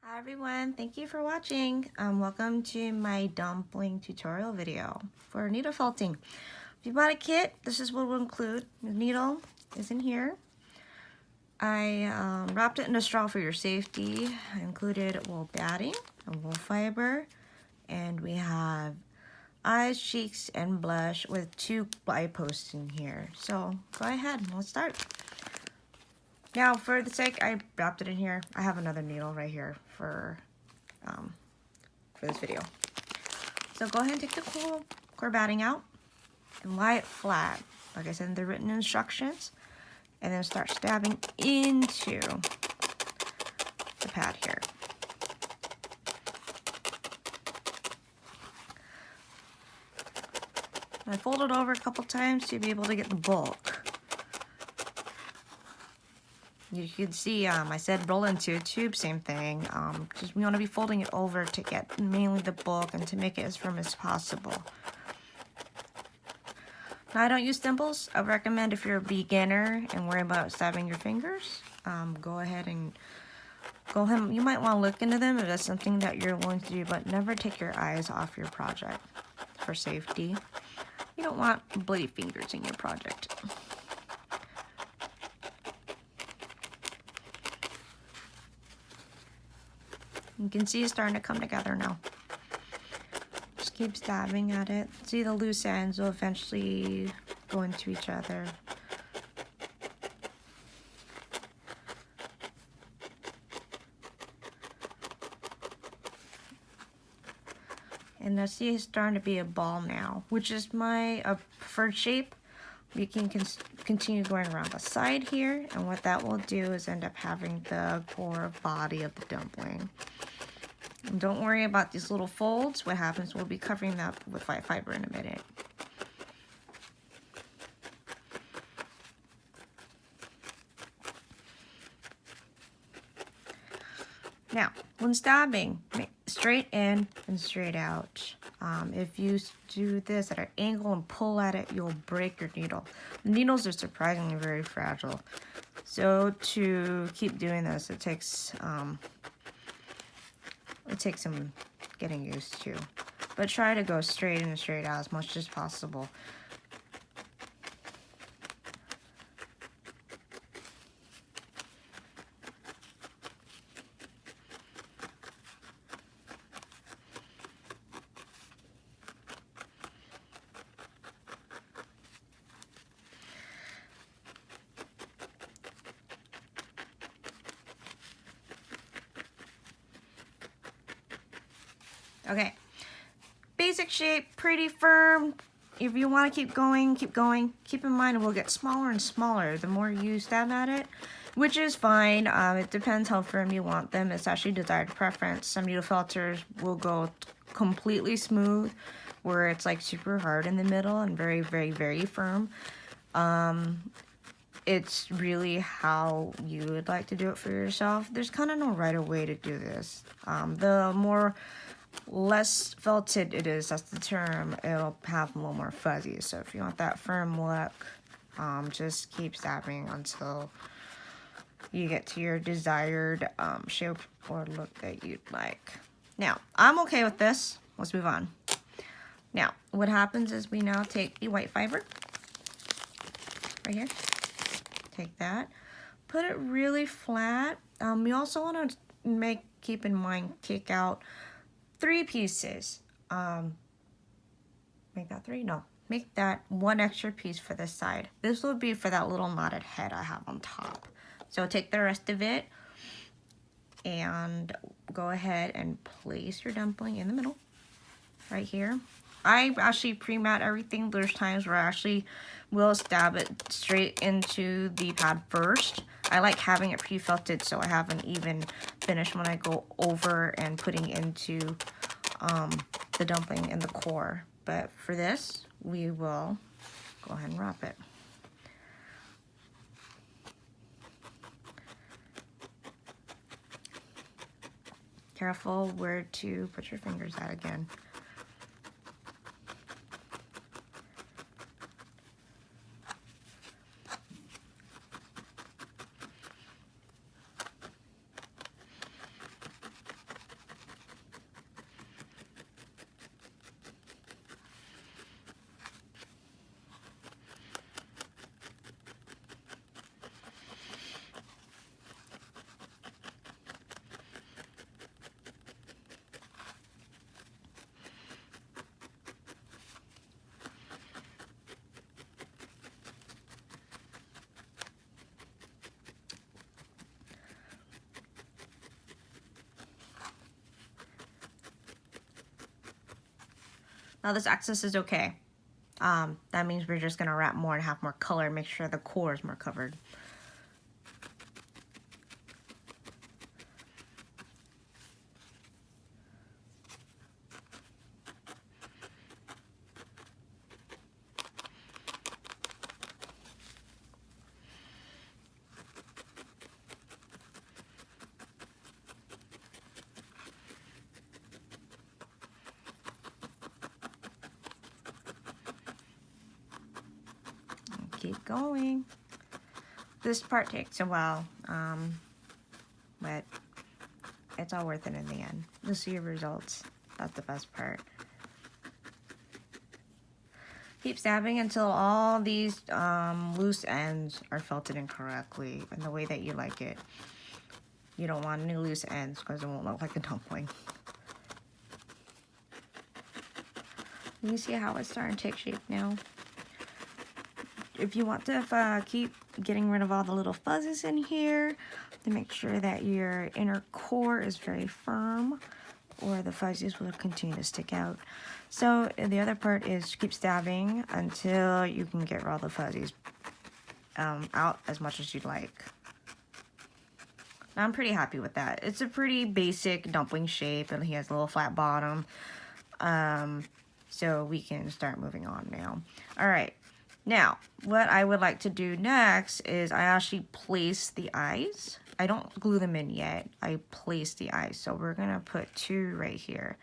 Hi everyone, thank you for watching. Welcome to my dumpling tutorial video for needle felting. If you bought a kit, this is what we'll include. The needle is in here. I wrapped it in a straw for your safety. I included wool batting, a wool fiber, and we have eyes, cheeks, and blush with 2 eye posts in here. So go ahead, let's start. Now, for the sake, I wrapped it in here. I have another needle right here for this video. So go ahead and take the core batting out and lie it flat, like I said in the written instructions, and then start stabbing into the pad here. I fold it over a couple times to be able to get the bulk. You can see I said roll into a tube, same thing. Just we want to be folding it over to get mainly the bulk and to make it as firm as possible. Now, I don't use thimbles. I recommend if you're a beginner and worry about stabbing your fingers, go ahead. You might want to look into them if that's something that you're willing to do, but never take your eyes off your project for safety. You don't want bloody fingers in your project. You can see it's starting to come together now. Just keep stabbing at it. See, the loose ends will eventually go into each other. And I see it's starting to be a ball now, which is my preferred shape. You can continue going around the side here, and what that will do is end up having the core body of the dumpling. And don't worry about these little folds. What happens, we'll be covering that with white fiber in a minute. Now, when stabbing, straight in and straight out. If you do this at an angle and pull at it, you'll break your needle. The needles are surprisingly very fragile. So to keep doing this, it takes some getting used to. But try to go straight in and straight out as much as possible. Okay, basic shape, pretty firm. If you want to keep going, keep going. Keep in mind it will get smaller and smaller the more you stab at it, which is fine. It depends how firm you want them. It's actually desired preference. Some needle felters will go completely smooth, where it's like super hard in the middle and very, very, very firm. It's really how you would like to do it for yourself. There's kind of no right way to do this. The less felted it is, that's the term, it'll have a little more fuzzy. So if you want that firm look, just keep stabbing until you get to your desired shape or look that you'd like. Now, I'm okay with this. Let's move on. Now, what happens is we now take the white fiber right here. Take that, put it really flat. We also want to keep in mind, kick out 3 pieces. Make that 3? No. Make that 1 extra piece for the side. This will be for that little knotted head I have on top. So take the rest of it and go ahead and place your dumpling in the middle, right here. I actually pre-mat everything. There's times where I actually will stab it straight into the pad first. I like having it pre-felted so I have an even finish when I go over and putting into the dumpling in the core. But for this, we will go ahead and wrap it. Careful where to put your fingers at again. Now this excess is okay. That means we're just gonna wrap more and have more color, make sure the core is more covered. Keep going. This part takes a while, but it's all worth it in the end. You'll see your results. That's the best part. Keep stabbing until all these loose ends are felted in correctly in the way that you like it. You don't want any loose ends because it won't look like a dumpling. You see how it's starting to take shape now? If you want to keep getting rid of all the little fuzzes in here, to make sure that your inner core is very firm, or the fuzzies will continue to stick out. So the other part is keep stabbing until you can get all the fuzzies out as much as you'd like. Now I'm pretty happy with that. It's a pretty basic dumpling shape, and he has a little flat bottom. So we can start moving on now. All right. Now, what I would like to do next is I actually place the eyes. I don't glue them in yet. I place the eyes. So we're going to put 2 right here.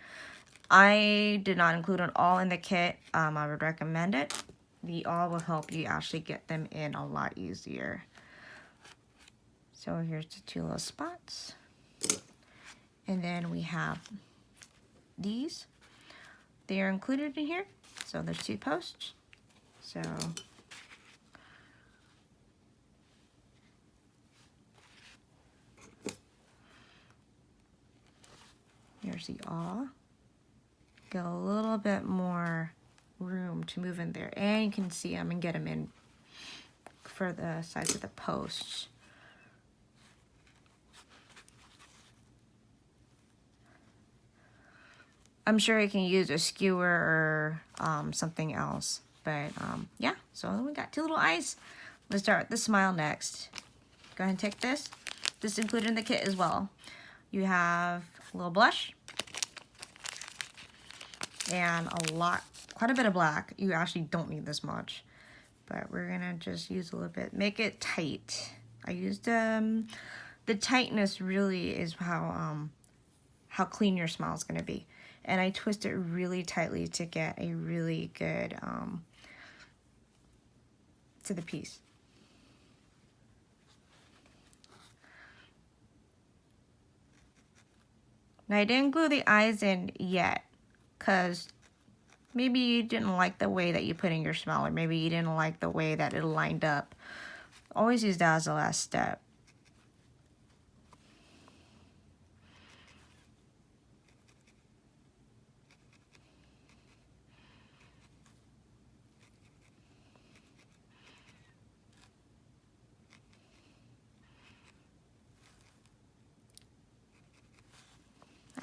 I did not include it all in the kit. I would recommend it. The all will help you actually get them in a lot easier. So here's the 2 little spots. And then we have these. They are included in here. So there's 2 posts. So here's the awl. Get a little bit more room to move in there. And you can see them and get them in for the sides of the posts. I'm sure you can use a skewer or something else. But yeah, so we got 2 little eyes. Let's start with the smile next. Go ahead and take this. This is included in the kit as well. You have a little blush and quite a bit of black. You actually don't need this much, but we're gonna just use a little bit. Make it tight. I used the tightness really is how clean your smile is gonna be. And I twist it really tightly to get a really good to the piece. Now I didn't glue the eyes in yet because maybe you didn't like the way that you put in your smile, or maybe you didn't like the way that it lined up. Always use that as the last step.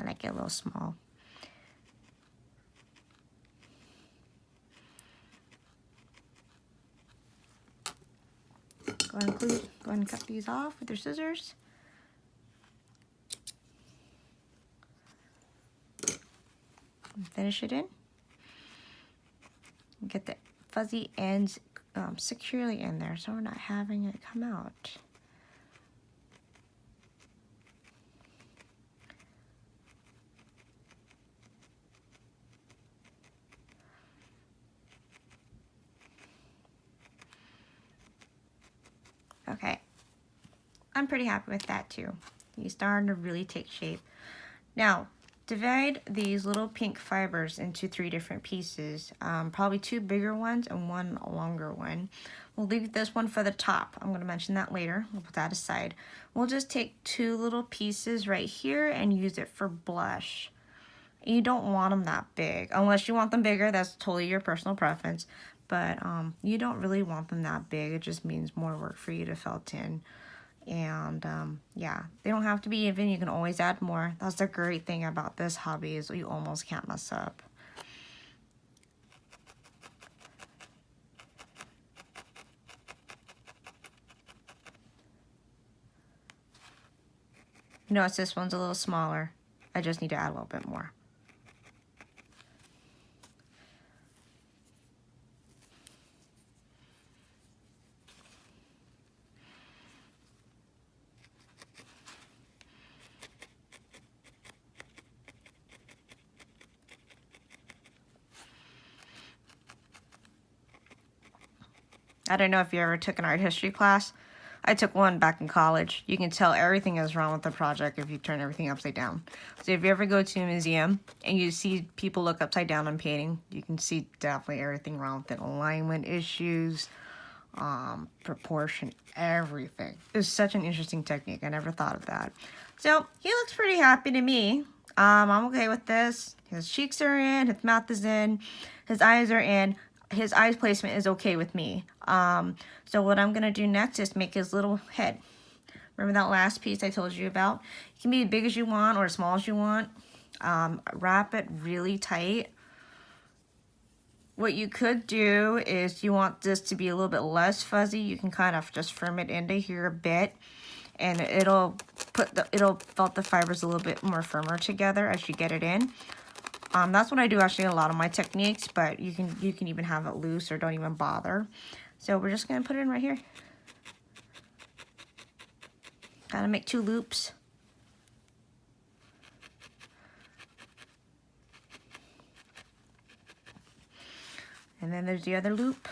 I like it a little small. Go ahead and cut these off with your scissors. And finish it in. Get the fuzzy ends securely in there so we're not having it come out. Okay, I'm pretty happy with that too. He's starting to really take shape. Now, divide these little pink fibers into 3 different pieces, probably 2 bigger ones and 1 longer one. We'll leave this one for the top. I'm going to mention that later. We'll put that aside. We'll just take 2 little pieces right here and use it for blush. You don't want them that big. Unless you want them bigger, that's totally your personal preference. But you don't really want them that big. It just means more work for you to felt in. And yeah, they don't have to be even. You can always add more. That's the great thing about this hobby, is you almost can't mess up. You notice this one's a little smaller. I just need to add a little bit more. I don't know if you ever took an art history class. I took one back in college. You can tell everything is wrong with the project if you turn everything upside down. So if you ever go to a museum and you see people look upside down on painting, you can see definitely everything wrong with it. Alignment issues, proportion, everything. It's such an interesting technique. I never thought of that. So he looks pretty happy to me. I'm okay with this. His cheeks are in, his mouth is in, his eyes are in. His eyes placement is okay with me. So what I'm gonna do next is make his little head. Remember that last piece I told you about? It can be as big as you want or as small as you want. Wrap it really tight. What you could do is you want this to be a little bit less fuzzy. You can kind of just firm it into here a bit, and it'll felt the fibers a little bit more firmer together as you get it in. That's what I do actually in a lot of my techniques, but you can even have it loose or don't even bother. So we're just gonna put it in right here. Kind of make 2 loops. And then there's the other loop.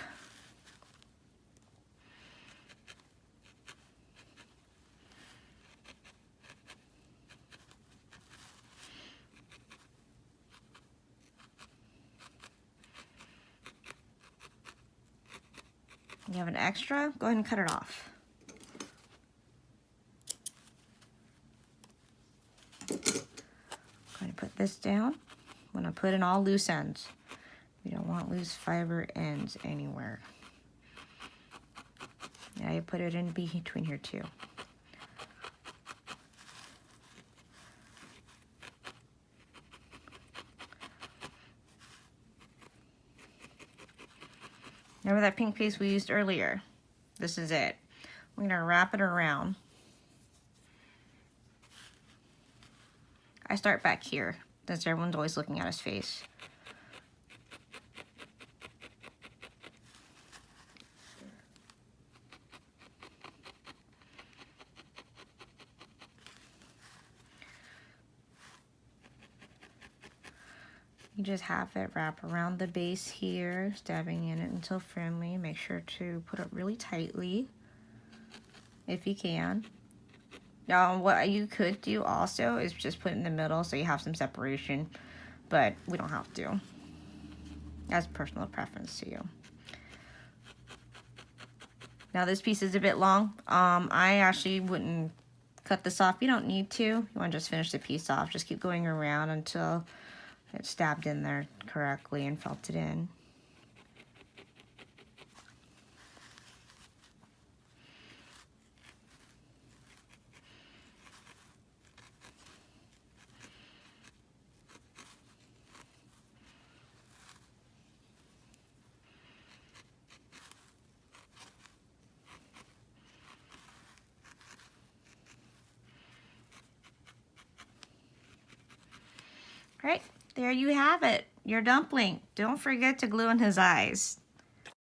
You have an extra, go ahead and cut it off. I'm going to put this down. I'm going to put in all loose ends. We don't want loose fiber ends anywhere. Now you put it in between here too. Remember that pink piece we used earlier? This is it. We're gonna wrap it around. I start back here, since everyone's always looking at his face. You just have it wrap around the base here, stabbing in it until firmly. Make sure to put it really tightly, if you can. Now, what you could do also is just put it in the middle so you have some separation, but we don't have to. That's personal preference to you. Now this piece is a bit long. I actually wouldn't cut this off. You don't need to. You want to just finish the piece off. Just keep going around until it's stabbed in there correctly and felted in. All right, there you have it, your dumpling. Don't forget to glue in his eyes.